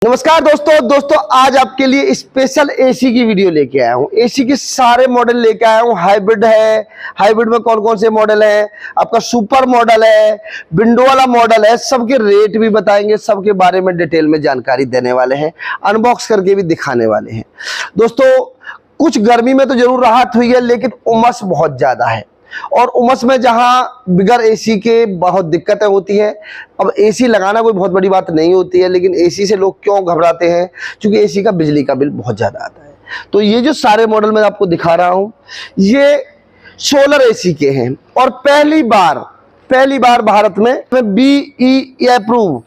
नमस्कार दोस्तों आज आपके लिए स्पेशल एसी की वीडियो लेके आया हूँ। एसी के सारे मॉडल लेके आया हूँ। हाइब्रिड है, हाइब्रिड में कौन कौन से मॉडल है, आपका सुपर मॉडल है, विंडो वाला मॉडल है, सबके रेट भी बताएंगे, सबके बारे में डिटेल में जानकारी देने वाले हैं, अनबॉक्स करके भी दिखाने वाले हैं। दोस्तों कुछ गर्मी में तो जरूर राहत हुई है, लेकिन उमस बहुत ज्यादा है और उमस में जहां बिगर एसी के बहुत दिक्कतें होती हैं। अब एसी लगाना कोई बहुत बड़ी बात नहीं होती है, लेकिन एसी से लोग क्यों घबराते हैं? क्योंकि एसी का बिजली का बिल बहुत ज्यादा आता है। तो ये जो सारे मॉडल मैं आपको दिखा रहा हूं, ये सोलर एसी के हैं और पहली बार भारत में BEE अप्रूव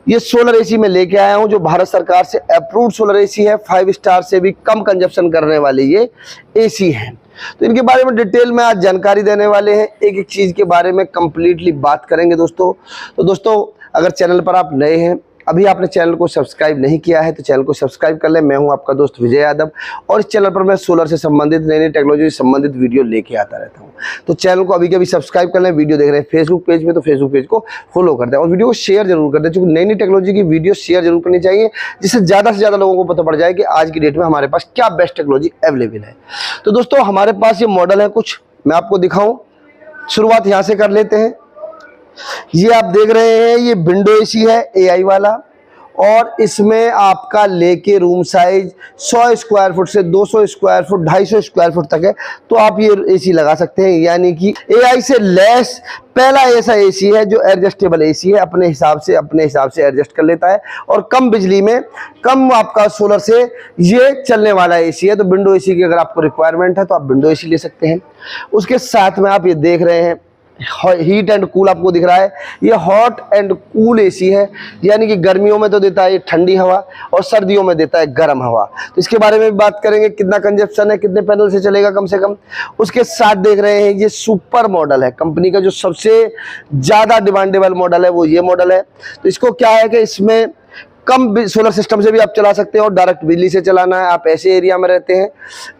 ये सोलर एसी में लेके आया हूं, जो भारत सरकार से अप्रूव्ड सोलर एसी है। 5 स्टार से भी कम कंजप्शन करने वाले ये एसी है। तो इनके बारे में डिटेल में आज जानकारी देने वाले हैं, एक एक चीज के बारे में कंप्लीटली बात करेंगे दोस्तों। तो दोस्तों अगर चैनल पर आप नए हैं, अभी आपने चैनल को सब्सक्राइब नहीं किया है तो चैनल को सब्सक्राइब कर लें। मैं हूं आपका दोस्त विजय यादव और इस चैनल पर मैं सोलर से संबंधित नई टेक्नोलॉजी से संबंधित वीडियो लेके आता रहता हूं। तो चैनल को अभी के अभी सब्सक्राइब कर लें। वीडियो देख रहे हैं फेसबुक पेज में तो फेसबुक पेज को फॉलो कर दें और वीडियो को शेयर जरूर कर दें, क्योंकि नई टेक्नोलॉजी की वीडियो शेयर जरूर करनी चाहिए, जिससे ज़्यादा से ज़्यादा लोगों को पता पड़ जाए कि आज की डेट में हमारे पास क्या बेस्ट टेक्नोलॉजी अवेलेबल है। तो दोस्तों हमारे पास ये मॉडल है, कुछ मैं आपको दिखाऊँ। शुरुआत यहाँ से कर लेते हैं। ये आप देख रहे हैं, ये विंडो एसी है AI वाला और इसमें आपका लेके रूम साइज 100 स्क्वायर फुट से 200 स्क्वायर फुट 250 स्क्वायर फुट तक है। तो आप ये एसी लगा सकते हैं, यानी कि AI से लेस पहला ऐसा एसी है जो एडजस्टेबल एसी है, अपने हिसाब से एडजस्ट कर लेता है और कम बिजली में कम आपका सोलर से ये चलने वाला एसी है। तो विंडो एसी की अगर आपको रिक्वायरमेंट है तो आप विंडो एसी ले सकते हैं। उसके साथ में आप ये देख रहे हैं हीट एंड कूल, आपको दिख रहा है ये हॉट एंड कूल एसी है, यानी कि गर्मियों में तो देता है ये ठंडी हवा और सर्दियों में देता है गर्म हवा। तो इसके बारे में भी बात करेंगे, कितना कंजप्शन है, कितने पैनल से चलेगा कम से कम। उसके साथ देख रहे हैं ये सुपर मॉडल है, कंपनी का जो सबसे ज़्यादा डिमांडेबल मॉडल है वो ये मॉडल है। तो इसको क्या है कि इसमें कम सोलर सिस्टम से भी आप चला सकते हैं और डायरेक्ट बिजली से चलाना है। आप ऐसे एरिया में रहते हैं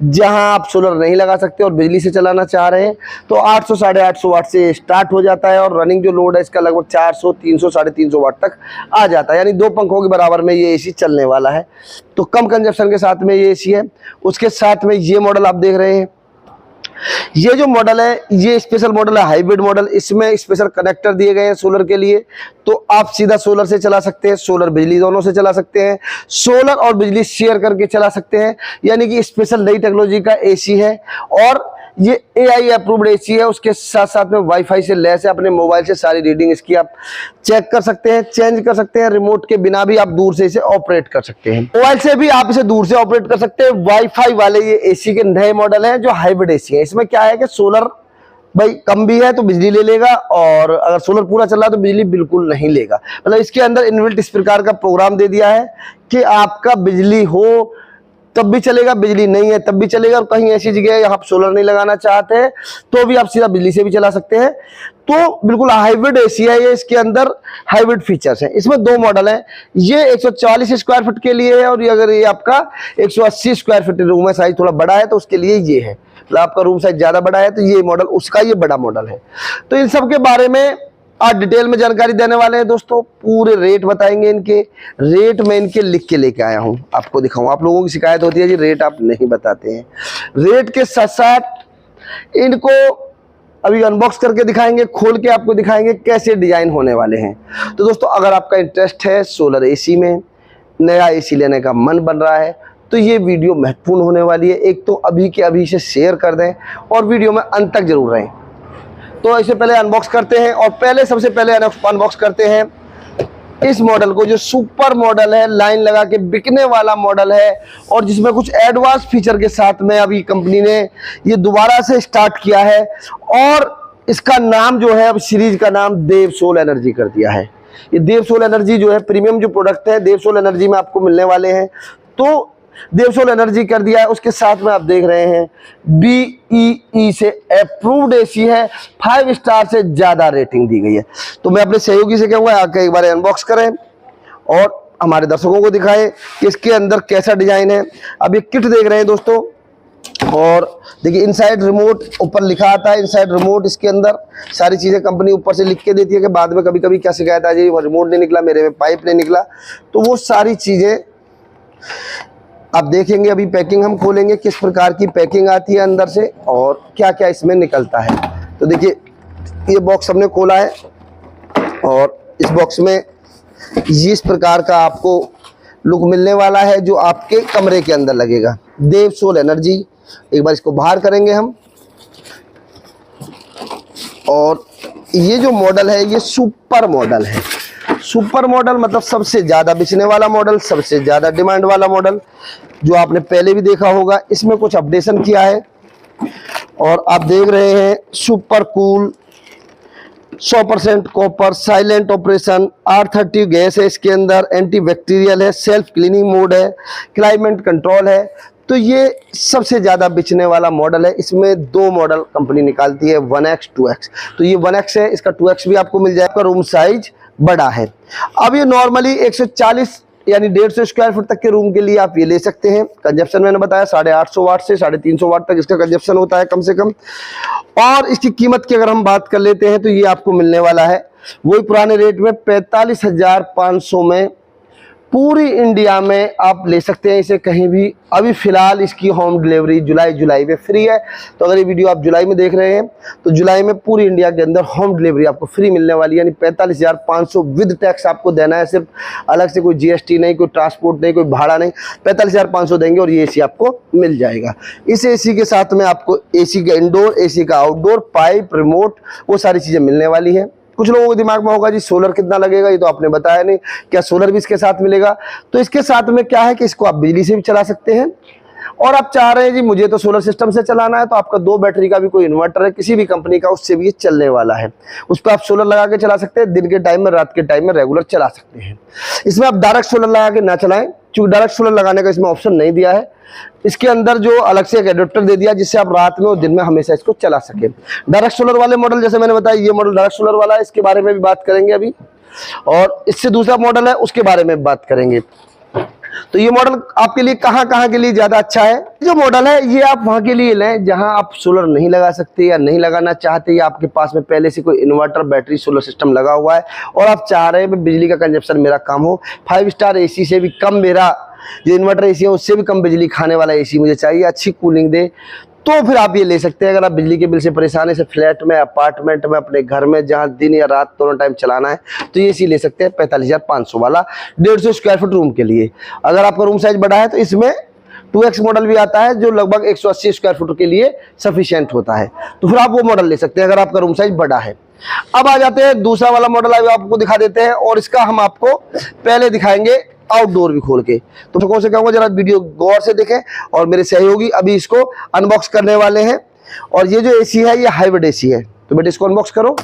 जहां आप सोलर नहीं लगा सकते और बिजली से चलाना चाह रहे हैं तो 800 850 वाट से स्टार्ट हो जाता है और रनिंग जो लोड है इसका लगभग 400 300 350 वाट तक आ जाता है, यानी 2 पंखों के बराबर में ये एसी चलने वाला है। तो कम कंजप्शन के साथ में ये एसी है। उसके साथ में ये मॉडल आप देख रहे हैं, ये जो मॉडल है ये स्पेशल मॉडल है, हाइब्रिड मॉडल। इसमें स्पेशल कनेक्टर दिए गए हैं सोलर के लिए, तो आप सीधा सोलर से चला सकते हैं, सोलर बिजली दोनों से चला सकते हैं, सोलर और बिजली शेयर करके चला सकते हैं, यानी कि स्पेशल नई टेक्नोलॉजी का एसी है और ये AI अप्रूव्ड एसी है। उसके साथ साथ में वाईफाई से लैस है, अपने मोबाइल से सारी रीडिंग इसकी आप चेक कर सकते हैं, चेंज कर सकते हैं, रिमोट के बिना भी आप दूर से इसे ऑपरेट कर सकते हैं, मोबाइल से भी आप इसे दूर से ऑपरेट कर सकते हैं। वाईफाई वाले ये एसी के नए मॉडल हैं जो हाइब्रिड एसी है। इसमें क्या है कि सोलर भाई कम भी है तो बिजली ले लेगा और अगर सोलर पूरा चल रहा है तो बिजली बिल्कुल नहीं लेगा। मतलब इसके अंदर इनबिल्ट इस प्रकार का प्रोग्राम दे दिया है कि आपका बिजली हो तब भी चलेगा, बिजली नहीं है तब भी चलेगा। और कहीं ऐसी जगह है आप सोलर नहीं लगाना चाहते हैं तो भी आप सीधा बिजली से भी चला सकते हैं। तो बिल्कुल हाइब्रिड एसी है ये, इसके अंदर हाइब्रिड फीचर्स हैं। इसमें 2 मॉडल हैं, ये 140 स्क्वायर फुट के लिए है और ये अगर ये आपका 180 स्क्वायर फुट रूम है, साइज थोड़ा बड़ा है तो उसके लिए ये है। मतलब आपका रूम साइज ज्यादा बड़ा है तो ये मॉडल उसका ये बड़ा मॉडल है। तो इन सब के बारे में आज डिटेल में जानकारी देने वाले हैं दोस्तों। पूरे रेट बताएंगे, इनके रेट में इनके लिख के लेके आया हूं, आपको दिखाऊं। आप लोगों की शिकायत होती है जी रेट आप नहीं बताते हैं। रेट के साथ साथ इनको अभी अनबॉक्स करके दिखाएंगे, खोल के आपको दिखाएंगे कैसे डिजाइन होने वाले हैं। तो दोस्तों अगर आपका इंटरेस्ट है सोलर एसी में, नया एसी लेने का मन बन रहा है तो ये वीडियो महत्वपूर्ण होने वाली है। एक तो अभी के अभी से शेयर कर दें और वीडियो में अंत तक जरूर रहें। तो इससे पहले अनबॉक्स करते हैं और सबसे पहले अनबॉक्स करते हैं इस मॉडल को, जो सुपर मॉडल है, लाइन लगा के बिकने वाला मॉडल है और जिसमें कुछ एडवांस फीचर के साथ में अभी कंपनी ने ये दोबारा से स्टार्ट किया है और इसका नाम जो है अब सीरीज का नाम देव सोल एनर्जी कर दिया है। ये देव सोल एनर्जी जो है प्रीमियम जो प्रोडक्ट है देव सोल एनर्जी में आपको मिलने वाले हैं, तो देव सोल एनर्जी कर दिया है। उसके साथ में आप देख रहे हैं BEE से अप्रूव्ड एसी है, 5 स्टार से ज्यादा रेटिंग दी गई है। तो मैं अपने सहयोगी से कहूँगा आके एक बार अनबॉक्स करें और हमारे दर्शकों को दिखाएं कि इसके अंदर कैसा डिजाइन है। अब ये किट देख रहे हैं दोस्तों, और देखिए इनसाइड रिमोट ऊपर लिखा आता है, इनसाइड रिमोट। इसके अंदर सारी चीज़ें कंपनी ऊपर से लिख के देती है कि बाद में कभी कभी क्या शिकायत आ जाए, वो रिमोट नहीं निकला, मेरे में पाइप नहीं निकला, तो वो सारी चीज़ें आप देखेंगे। अभी पैकिंग हम खोलेंगे, किस प्रकार की पैकिंग आती है अंदर से और क्या क्या इसमें निकलता है। तो देखिए ये बॉक्स हमने खोला है और इस बॉक्स में इस प्रकार का आपको लुक मिलने वाला है जो आपके कमरे के अंदर लगेगा। देव सोल एनर्जी। एक बार इसको बाहर करेंगे हम, और ये जो मॉडल है ये सुपर मॉडल है। सुपर मॉडल मतलब सबसे ज़्यादा बिकने वाला मॉडल, सबसे ज़्यादा डिमांड वाला मॉडल, जो आपने पहले भी देखा होगा। इसमें कुछ अपडेशन किया है और आप देख रहे हैं super cool, 100% copper, silent operation, R30 gas है इसके अंदर, एंटी बैक्टीरियल है, सेल्फ क्लीनिंग मोड है, क्लाइमेट कंट्रोल है। तो ये सबसे ज़्यादा बिकने वाला मॉडल है। इसमें दो मॉडल कंपनी निकालती है, 1X 2X। तो ये 1X है, इसका 2X भी आपको मिल जाएगा। रूम साइज बड़ा है। अब ये नॉर्मली 140 यानी 150 स्क्वायर फुट तक के रूम के लिए आप ये ले सकते हैं। कंजप्शन मैंने बताया 850 वाट से 350 वाट तक इसका कंजप्शन होता है कम से कम। और इसकी कीमत की अगर हम बात कर लेते हैं तो ये आपको मिलने वाला है वही पुराने रेट में 45,500 में। पूरी इंडिया में आप ले सकते हैं इसे कहीं भी। अभी फ़िलहाल इसकी होम डिलीवरी जुलाई में फ्री है। तो अगर ये वीडियो आप जुलाई में देख रहे हैं तो जुलाई में पूरी इंडिया के अंदर होम डिलीवरी आपको फ्री मिलने वाली है। यानी 45,500 विद टैक्स आपको देना है, सिर्फ अलग से कोई GST नहीं, कोई ट्रांसपोर्ट नहीं, कोई भाड़ा नहीं। 45,500 देंगे और ये AC आपको मिल जाएगा। इस AC के साथ में आपको AC का इंडोर, AC का आउटडोर, पाइप, रिमोट, वो सारी चीज़ें मिलने वाली है। कुछ लोगों के दिमाग में होगा जी सोलर कितना लगेगा, ये तो आपने बताया नहीं, क्या सोलर भी इसके साथ मिलेगा? तो इसके साथ में क्या है कि इसको आप बिजली से भी चला सकते हैं। और आप चाह रहे हैं जी मुझे तो सोलर सिस्टम से चलाना है, तो आपका 2 बैटरी का भी कोई इन्वर्टर है किसी भी कंपनी का, उससे भी ये चलने वाला है। उस पर आप सोलर लगा के चला सकते हैं, दिन के टाइम में, रात के टाइम में रेगुलर चला सकते हैं। इसमें आप डायरेक्ट सोलर लगा के ना चलाएं, क्योंकि डायरेक्ट सोलर लगाने का इसमें ऑप्शन नहीं दिया है। इसके अंदर जो अलग से एक एडेप्टर दे दिया जिससे आप रात में और दिन में हमेशा इसको चला सके। डायरेक्ट सोलर वाले मॉडल जैसे मैंने बताया, ये मॉडल डायरेक्ट सोलर वाला है, इसके बारे में भी बात करेंगे अभी। और इससे दूसरा मॉडल है उसके बारे में बात करेंगे। तो ये मॉडल आपके लिए कहाँ के लिए ज्यादा अच्छा है? जो मॉडल है ये आप वहां के लिए लें जहां आप सोलर नहीं लगा सकते या नहीं लगाना चाहते, या आपके पास में पहले से कोई इन्वर्टर, बैटरी, सोलर सिस्टम लगा हुआ है और आप चाह रहे हैं बिजली का कंजप्शन मेरा कम हो, 5 स्टार AC से भी कम, मेरा जो इन्वर्टर AC है उससे भी कम बिजली खाने वाला AC मुझे चाहिए, अच्छी कूलिंग दे, तो फिर आप ये ले सकते हैं। अगर आप बिजली के बिल से परेशान है, फ्लैट में, अपार्टमेंट में, अपने घर में जहां दिन या रात दोनों टाइम चलाना है, तो ये AC ले सकते हैं 45,500 वाला 150 स्क्वायर फुट रूम के लिए। अगर आपका रूम साइज बड़ा है तो इसमें 2X मॉडल भी आता है जो लगभग 180 स्क्वायर फुट के लिए सफिशिएंट होता है, तो फिर आप वो मॉडल ले सकते हैं अगर आपका रूम साइज बड़ा है। अब आ जाते हैं दूसरा वाला मॉडल, आपको दिखा देते हैं, और इसका हम आपको पहले दिखाएंगे आउटडोर भी खोल के। तो कौन से कहूँगा जरा वीडियो गौर से देखें, और मेरे सहयोगी अभी इसको अनबॉक्स करने वाले हैं। और ये जो AC है ये हाइब्रिड AC है, तो बेटे इसको अनबॉक्स करो।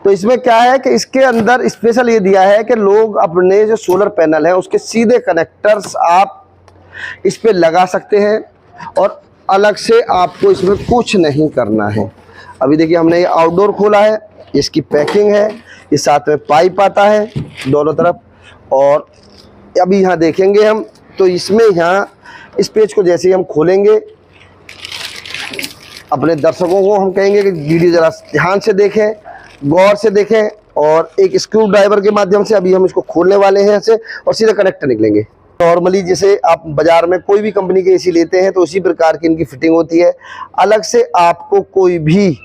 तो इसमें क्या है कि इसके अंदर स्पेशल ये दिया है कि लोग अपने जो सोलर पैनल है उसके सीधे कनेक्टर्स आप इस पे लगा सकते हैं और अलग से आपको इसमें कुछ नहीं करना है। अभी देखिए हमने ये आउटडोर खोला है, इसकी पैकिंग है, इस साथ में पाइप आता है दोनों तरफ। और अभी यहाँ देखेंगे हम तो इसमें यहाँ इस पेज को जैसे ही हम खोलेंगे, अपने दर्शकों को हम कहेंगे कि वीडियो जरा ध्यान से देखें, गौर से देखें, और एक स्क्रू ड्राइवर के माध्यम से अभी हम इसको खोलने वाले हैं ऐसे, और सीधे कनेक्टर निकलेंगे। नॉर्मली जैसे आप बाजार में कोई भी कंपनी के AC लेते हैं तो उसी प्रकार की इनकी फिटिंग होती है। अलग से आपको कोई भी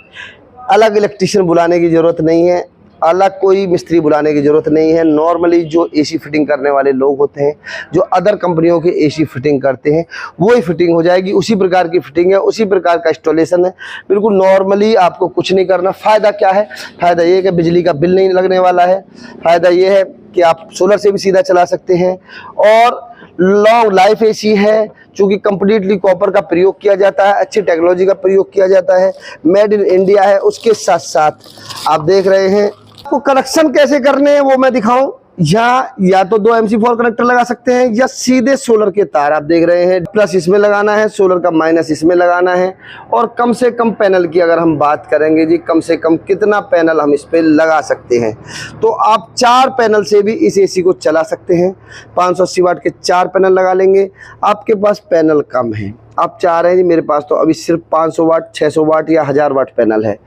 अलग इलेक्ट्रीशियन बुलाने की ज़रूरत नहीं है, अलग कोई मिस्त्री बुलाने की ज़रूरत नहीं है। नॉर्मली जो AC फिटिंग करने वाले लोग होते हैं, जो अदर कंपनियों के AC फिटिंग करते हैं, वही फिटिंग हो जाएगी। उसी प्रकार की फिटिंग है, उसी प्रकार का इंस्टॉलेशन है, बिल्कुल नॉर्मली। आपको कुछ नहीं करना। फ़ायदा क्या है? फ़ायदा ये है कि बिजली का बिल नहीं लगने वाला है। फ़ायदा ये है कि आप सोलर से भी सीधा चला सकते हैं, और लॉन्ग लाइफ AC है, चूँकि कंप्लीटली कॉपर का प्रयोग किया जाता है, अच्छी टेक्नोलॉजी का प्रयोग किया जाता है, मेड इन इंडिया है। उसके साथ साथ आप देख रहे हैं आपको कनेक्शन कैसे करने हैं वो मैं दिखाऊं। या तो 2 MC4 कनेक्टर लगा सकते हैं, या सीधे सोलर के तार आप देख रहे हैं, प्लस इसमें लगाना है, सोलर का माइनस इसमें लगाना है। और कम से कम पैनल की अगर हम बात करेंगे जी, कम से कम कितना पैनल हम इस पे लगा सकते हैं, तो आप 4 पैनल से भी इस AC को चला सकते हैं। 580 वाट के 4 पैनल लगा लेंगे। आपके पास पैनल कम है, आप चाह रहे हैं जी मेरे पास तो अभी सिर्फ 500 वाट 600 वाट या 1000 वाट पैनल है,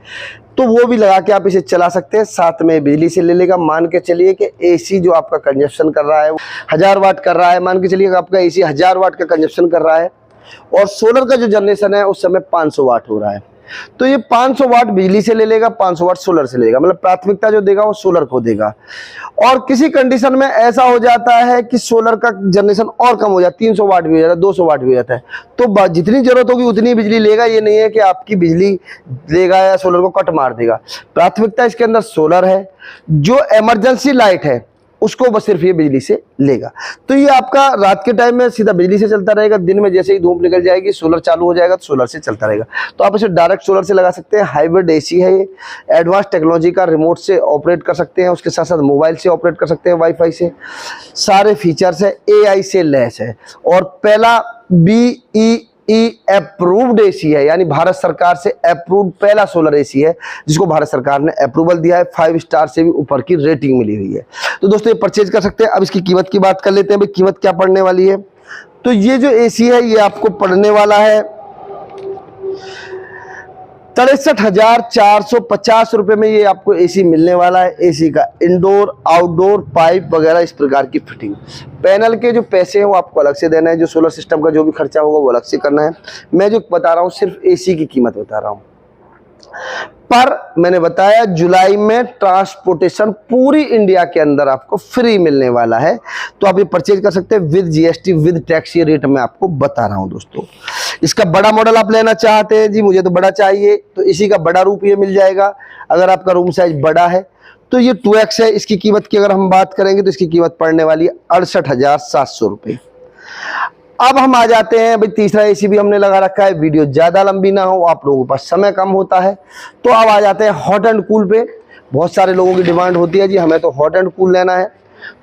तो वो भी लगा के आप इसे चला सकते हैं। साथ में बिजली से ले लेगा। मान के चलिए कि एसी जो आपका कंजप्शन कर रहा है 1000 वाट कर रहा है, मान के चलिए आपका एसी 1000 वाट का कंजप्शन कर रहा है और सोलर का जो जनरेशन है उस समय 500 वाट हो रहा है, तो ये 500 वाट बिजली से ले लेगा, 500 वाट सोलर से ले लेगा, मतलब प्राथमिकता जो देगा वो सोलर को देगा। और किसी कंडीशन में ऐसा हो जाता है कि सोलर का जनरेशन और कम हो जाता है, 300 वाट भी हो जाता है, 200 वाट भी हो जाता है, तो जितनी जरूरत होगी उतनी बिजली लेगा। ये नहीं है कि आपकी बिजली लेगा या सोलर को कट मार देगा। प्राथमिकता इसके अंदर सोलर है। जो इमरजेंसी लाइट है उसको बस सिर्फ ये बिजली से लेगा। तो ये आपका रात के टाइम में सीधा बिजली से चलता रहेगा, दिन में जैसे ही धूप निकल जाएगी सोलर चालू हो जाएगा तो सोलर से चलता रहेगा। तो आप इसे डायरेक्ट सोलर से लगा सकते हैं। हाइब्रिड एसी है ये, एडवांस टेक्नोलॉजी का, रिमोट से ऑपरेट कर सकते हैं, उसके साथ साथ मोबाइल से ऑपरेट कर सकते हैं, वाईफाई से, सारे फीचर्स है, AI से लैस है और पहला BEE अप्रूव्ड एसी है, यानी भारत सरकार से अप्रूव्ड पहला सोलर एसी है जिसको भारत सरकार ने अप्रूवल दिया है। 5 स्टार से भी ऊपर की रेटिंग मिली हुई है। तो दोस्तों ये परचेज कर सकते हैं। अब इसकी कीमत की बात कर लेते हैं, भाई कीमत क्या पड़ने वाली है। तो ये जो एसी है ये आपको पड़ने वाला है 63,450 रुपए में। ये आपको एसी मिलने वाला है। एसी का इंडोर आउटडोर पाइप वगैरह इस प्रकार की फिटिंग। पैनल के जो पैसे हैं वो आपको अलग से देना है, जो सोलर सिस्टम का जो भी खर्चा होगा वो अलग से करना है। मैं जो बता रहा हूँ सिर्फ एसी की कीमत बता रहा हूँ। पर मैंने बताया जुलाई में ट्रांसपोर्टेशन पूरी इंडिया के अंदर आपको फ्री मिलने वाला है, तो आप ये परचेज कर सकते हैं विद GST विद टैक्स। ये रेट मैं आपको बता रहा हूं दोस्तों। इसका बड़ा मॉडल आप लेना चाहते हैं जी, मुझे तो बड़ा चाहिए, तो इसी का बड़ा रूप ये मिल जाएगा। अगर आपका रूम साइज बड़ा है तो ये 2X है। इसकी कीमत की अगर हम बात करेंगे तो इसकी कीमत पड़ने वाली है 68,700 रुपये। अब हम आ जाते हैं, भाई तीसरा एसी भी हमने लगा रखा है, वीडियो ज्यादा लंबी ना हो, आप लोगों के पास समय कम होता है, तो अब आ जाते हैं हॉट एंड कूल पे। बहुत सारे लोगों की डिमांड होती है जी हमें तो हॉट एंड कूल लेना है।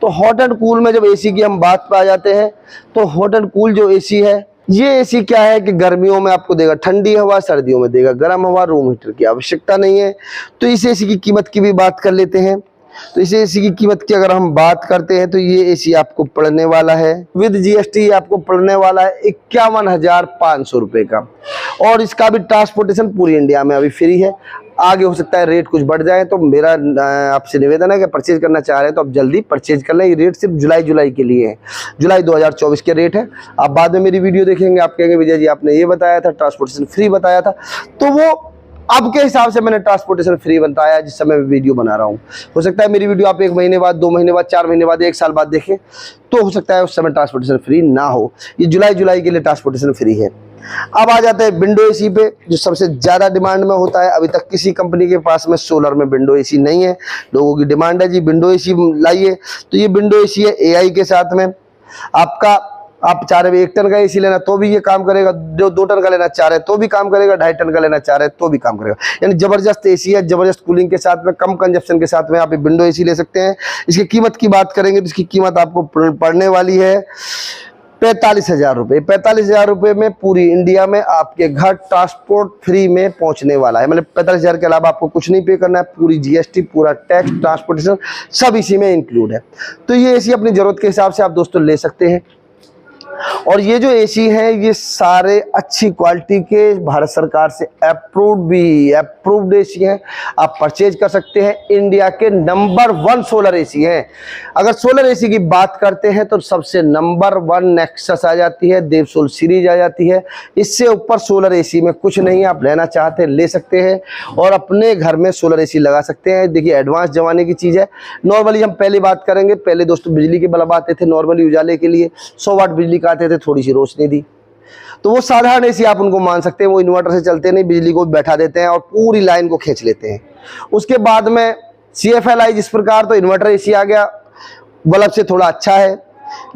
तो हॉट एंड कूल में जब एसी की हम बात पे आ जाते हैं तो हॉट एंड कूल जो एसी है, ये एसी क्या है कि गर्मियों में आपको देगा ठंडी हवा, सर्दियों में देगा गर्म हवा, रूम हीटर की आवश्यकता नहीं है। तो इस एसी की कीमत की भी बात कर लेते हैं। तो इस एसी की कीमत की अगर हम बात करते हैं तो ये एसी आपको पड़ने वाला है विद GST आपको पड़ने वाला है 51,500 रुपए का। और इसका भी ट्रांसपोर्टेशन पूरी इंडिया में अभी फ्री है। आगे हो सकता है रेट कुछ बढ़ जाए, तो मेरा आपसे निवेदन है कि परचेज करना चाह रहे हैं तो आप जल्दी परचेज कर लें। ये रेट सिर्फ जुलाई के लिए है, जुलाई 2024 के रेट है। आप बाद में मेरी वीडियो देखेंगे, आप कहेंगे विजय जी आपने ये बताया था, ट्रांसपोर्टेशन फ्री बताया था, तो वो अब के हिसाब से मैंने ट्रांसपोर्टेशन फ्री बताया जिस समय वीडियो बना रहा हूँ। हो सकता है मेरी वीडियो आप 1 महीने बाद, 2 महीने बाद, 4 महीने बाद, 1 साल बाद देखें, तो हो सकता है उस समय ट्रांसपोर्टेशन फ्री ना हो। ये जुलाई के लिए ट्रांसपोर्टेशन फ्री है। अब आ जाते हैं विंडो एसी पे, जो सबसे ज्यादा डिमांड में होता है। अभी तक किसी कंपनी के पास में सोलर में विंडो एसी नहीं है, लोगों की डिमांड है जी विंडो एसी लाइए। तो ये विंडो एसी है AI के साथ में। आपका आप चाह रहे 1 टन का एसी लेना तो भी ये काम करेगा, जो 2 टन का लेना चाह रहे हैं तो भी काम करेगा, 2.5 टन का लेना चाह रहे हैं तो भी काम करेगा। यानी जबरदस्त एसी है, जबरदस्त कूलिंग के साथ में, कम कंजप्शन के साथ में आप विंडो एसी ले सकते हैं। इसकी कीमत की बात करेंगे तो इसकी कीमत आपको पड़ने वाली है 45,000 रुपये। 45,000 रुपये में पूरी इंडिया में आपके घर ट्रांसपोर्ट फ्री में पहुंचने वाला है। मतलब 45,000 के अलावा आपको कुछ नहीं पे करना है। पूरी GST, पूरा टैक्स, ट्रांसपोर्टेशन सब इसी में इंक्लूड है। तो ये एसी अपनी जरूरत के हिसाब से आप दोस्तों ले सकते हैं। और ये जो एसी है ये सारे अच्छी क्वालिटी के भारत सरकार से अप्रूव्ड एसी हैं। आप परचेज कर सकते हैं। इंडिया के नंबर 1 सोलर एसी हैं। अगर सोलर एसी की बात करते हैं तो सबसे नंबर 1 नेक्सस आ जाती है, देवसोल सीरीज आ जाती है। इससे ऊपर सोलर एसी में कुछ नहीं है। आप लेना चाहते हैं ले सकते हैं और अपने घर में सोलर एसी लगा सकते हैं। देखिए एडवांस जमाने की चीज़ है। नॉर्मली हम पहले बात करेंगे, पहले दोस्तों बिजली के बल्ब आते थे नॉर्मली उजाले के लिए, 100 वाट बिजली का आते थे, थोड़ी सी रोशनी दी, तो वो साधारण एसी आप उनको मान सकते हैं। वो इन्वर्टर से चलते नहीं, बिजली को बैठा देते हैं और पूरी लाइन को खींच लेते हैं। उसके बाद में CFL जिस प्रकार, तो इन्वर्टर एसी आ गया, बल्ब से थोड़ा अच्छा है।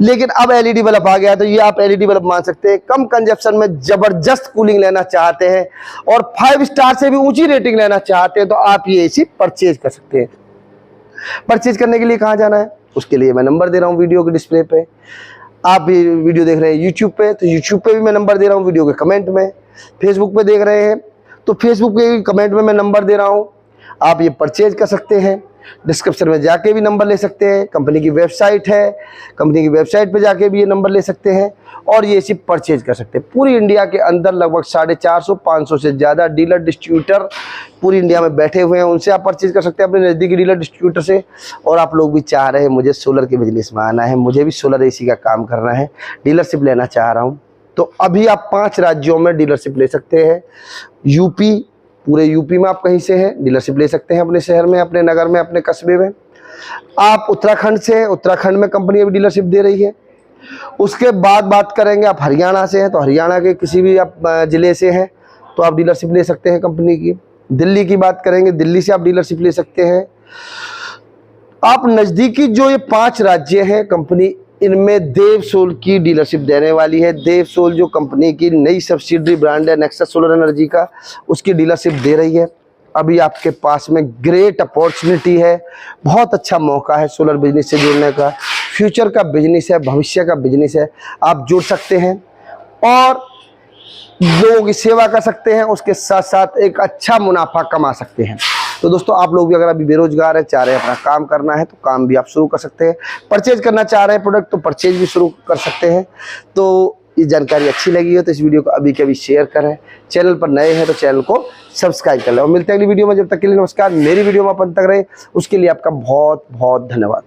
लेकिन अब LED बल्ब आ गया, तो ये आप LED बल्ब मान सकते हैं। कम कंजप्शन में जबरदस्त कूलिंग लेना चाहते हैं और 5 स्टार से भी ऊंची रेटिंग लेना चाहते हैं तो आप ये एसी परचेज कर सकते हैं। परचेज करने के लिए कहाँ जाना है, उसके लिए मैं नंबर दे रहा हूँ वीडियो के डिस्प्ले पे। आप ये वीडियो देख रहे हैं YouTube पे, तो YouTube पे भी मैं नंबर दे रहा हूँ वीडियो के कमेंट में। फेसबुक पे देख रहे हैं तो फेसबुक के कमेंट में मैं नंबर दे रहा हूँ, आप ये परचेज कर सकते हैं। डिस्क्रिप्शन में जाके भी नंबर ले सकते हैं, कंपनी की वेबसाइट है, कंपनी की वेबसाइट पे जाके भी ये नंबर ले सकते हैं और ये एसी परचेज कर सकते हैं। पूरी इंडिया के अंदर लगभग 450-500 से ज़्यादा डीलर डिस्ट्रीब्यूटर पूरी इंडिया में बैठे हुए हैं, उनसे आप परचेज कर सकते हैं अपने नज़दीकी डीलर डिस्ट्रीब्यूटर से। और आप लोग भी चाह रहे हैं मुझे सोलर के बिजनेस में आना है, मुझे भी सोलर एसी का काम करना है, डीलरशिप लेना चाह रहा हूँ, तो अभी आप 5 राज्यों में डीलरशिप ले सकते हैं। यूपी, पूरे यूपी में आप कहीं से हैं डीलरशिप ले सकते हैं, अपने शहर में, अपने नगर में, अपने कस्बे में। आप उत्तराखंड से हैं, उत्तराखंड में कंपनी अभी डीलरशिप दे रही है। उसके बाद बात करेंगे, आप हरियाणा से हैं तो हरियाणा के किसी भी आप ज़िले से हैं तो आप डीलरशिप ले सकते हैं कंपनी की। दिल्ली की बात करेंगे, दिल्ली से आप डीलरशिप ले सकते हैं। आप नज़दीकी जो ये 5 राज्य हैं, कंपनी इनमें देवसोल की डीलरशिप देने वाली है। देवसोल जो कंपनी की नई सब्सिडरी ब्रांड है नेक्सस सोलर एनर्जी का, उसकी डीलरशिप दे रही है। अभी आपके पास में ग्रेट अपॉर्चुनिटी है, बहुत अच्छा मौका है सोलर बिजनेस से जुड़ने का। फ्यूचर का बिजनेस है, भविष्य का बिजनेस है, आप जुड़ सकते हैं और लोगों की सेवा कर सकते हैं, उसके साथ साथ एक अच्छा मुनाफा कमा सकते हैं। तो दोस्तों आप लोग भी अगर अभी बेरोजगार हैं, चाह रहे हैं अपना काम करना है, तो काम भी आप शुरू कर सकते हैं। परचेज करना चाह रहे हैं प्रोडक्ट, तो परचेज भी शुरू कर सकते हैं। तो ये जानकारी अच्छी लगी हो तो इस वीडियो को अभी के अभी शेयर करें। चैनल पर नए हैं तो चैनल को सब्सक्राइब कर लें और मिलते हैं अगली वीडियो में। जब तक के लिए नमस्कार। मेरी वीडियो में अपन तक रहे उसके लिए आपका बहुत बहुत धन्यवाद।